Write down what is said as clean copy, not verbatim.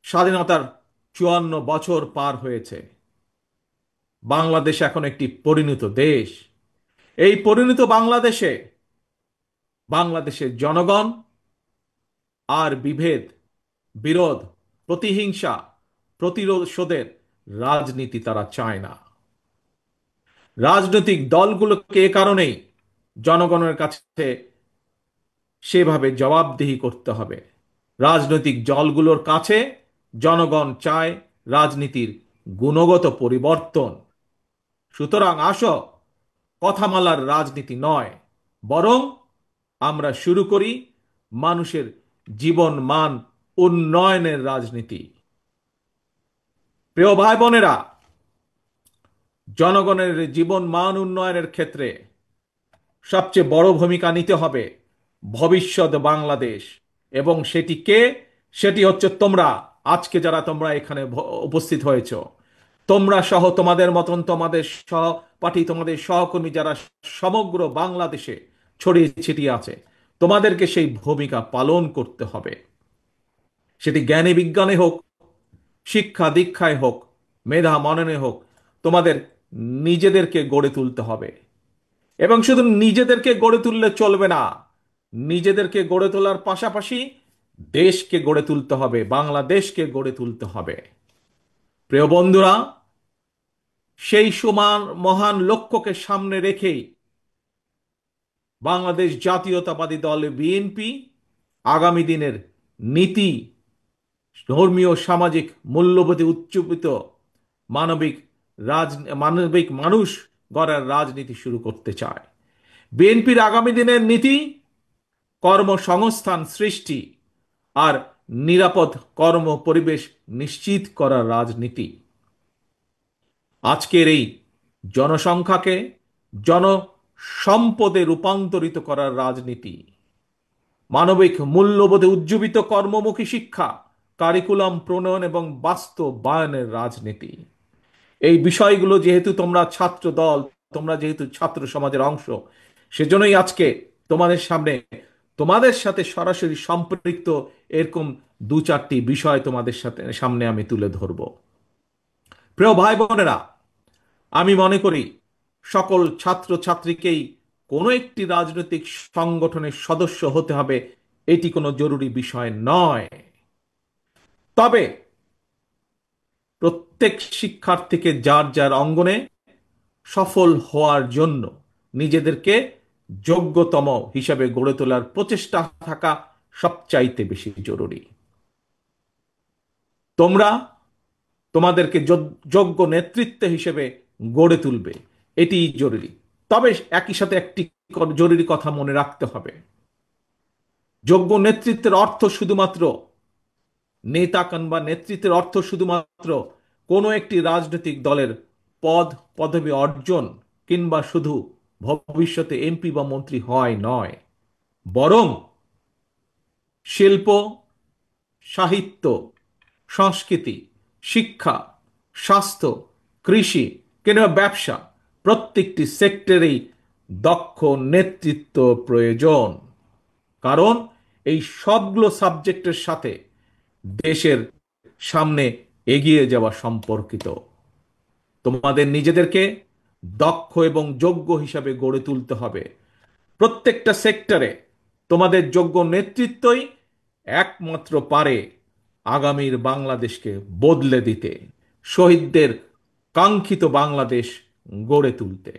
স্বাধীনতার 54 বছর পার হয়েছে। বাংলাদেশ এখন একটি পরিণত দেশ। এই পরিণত বাংলাদেশে বাংলাদেশের জনগণ আর বিভেদ, বিরোধ, প্রতিহিংসা, প্রতিশোধের রাজনীতি তারা চায় না। রাজনৈতিক দলগুলোকে এ কারণেই জনগণের কাছে সেভাবে জবাবদিহি করতে হবে। রাজনৈতিক দলগুলোর কাছে জনগণ চায় রাজনীতির গুণগত পরিবর্তন। সুতরাং আসো, কথামালার রাজনীতি নয়, বরং আমরা শুরু করি মানুষের জীবন মান উন্নয়নের রাজনীতি। প্রিয় ভাই বোনেরা, জনগণের জীবন মান উন্নয়নের ক্ষেত্রে সবচেয়ে বড় ভূমিকা নিতে হবে ভবিষ্যৎ বাংলাদেশ। এবং সেটি কে? সেটি হচ্ছে তোমরা। আজকে যারা তোমরা এখানে উপস্থিত হয়েছ, তোমরা সহ তোমাদের মতন তোমাদের সহপাঠী, তোমাদের সহকর্মী যারা সমগ্র বাংলাদেশে ছড়িয়ে ছিটিয়ে আছে, তোমাদেরকে সেই ভূমিকা পালন করতে হবে। সেটি জ্ঞানে বিজ্ঞানে হোক, শিক্ষা দীক্ষায় হোক, মেধা মননে হোক, তোমাদের নিজেদেরকে গড়ে তুলতে হবে। এবং শুধু নিজেদেরকে গড়ে তুললে চলবে না, নিজেদেরকে গড়ে তোলার পাশাপাশি দেশকে গড়ে তুলতে হবে, বাংলাদেশকে গড়ে তুলতে হবে। প্রিয় বন্ধুরা, সেই সমান মহান লক্ষ্যকে সামনে রেখেই বাংলাদেশ জাতীয়তাবাদী দল বিএনপি আগামী দিনের নীতি, ধর্মীয় সামাজিক মূল্যবোধে উচ্চীবিত মানবিক মানবিক মানুষ গড়ার রাজনীতি শুরু করতে চায়। বিএনপির আগামী দিনের নীতি কর্মসংস্থান সৃষ্টি আর নিরাপদ কর্ম পরিবেশ নিশ্চিত করার রাজনীতি। আজকের এই জনসংখ্যাকে জনসম্পদে রূপান্তরিত করার রাজনীতি, মানবিক মূল্যবোধে উজ্জীবিত কর্মমুখী শিক্ষা, কারিকুলাম প্রণয়ন এবং বাস্তবায়নের রাজনীতি। এই বিষয়গুলো যেহেতু তোমরা ছাত্র দল, তোমরা যেহেতু ছাত্র সমাজের অংশ, সেজন্যই আজকে তোমাদের সামনে, তোমাদের সাথে সরাসরি সম্পৃক্ত এরকম দু চারটি বিষয় তোমাদের সাথে সামনে আমি তুলে ধরব। প্রিয় ভাই বোনেরা, আমি মনে করি সকল ছাত্র ছাত্রীকেই কোনো একটি রাজনৈতিক সংগঠনের সদস্য হতে হবে, এটি কোনো জরুরি বিষয় নয়। তবে প্রত্যেক শিক্ষার্থীকে যার যার অঙ্গনে সফল হওয়ার জন্য নিজেদেরকে যোগ্যতম হিসাবে গড়ে তোলার প্রচেষ্টা থাকা সবচাইতে বেশি জরুরি। তোমরা তোমাদেরকে যোগ্য নেতৃত্ব হিসেবে গড়ে তুলবে, এটি জরুরি। তবে একই সাথে একটি জরুরি কথা মনে রাখতে হবে। যোগ্য নেতৃত্বের অর্থ শুধুমাত্র নেতা কিংবা নেতৃত্বের অর্থ শুধুমাত্র কোনো একটি রাজনৈতিক দলের পদ পদবি অর্জন কিংবা শুধু ভবিষ্যতে এমপি বা মন্ত্রী হয় নয়, বরং শিল্প, সাহিত্য, সংস্কৃতি, শিক্ষা, স্বাস্থ্য, কৃষি কিংবা ব্যবসা, প্রত্যেকটি সেক্টরেই দক্ষ নেতৃত্ব প্রয়োজন। কারণ এই সবগুলো সাবজেক্টের সাথে দেশের সামনে এগিয়ে যাওয়া সম্পর্কিত। তোমাদের নিজেদেরকে দক্ষ এবং যোগ্য হিসাবে গড়ে তুলতে হবে। প্রত্যেকটা সেক্টরে তোমাদের যোগ্য নেতৃত্বই একমাত্র পারে আগামীর বাংলাদেশকে বদলে দিতে, শহীদদের কাঙ্ক্ষিত বাংলাদেশ গড়ে তুলতে।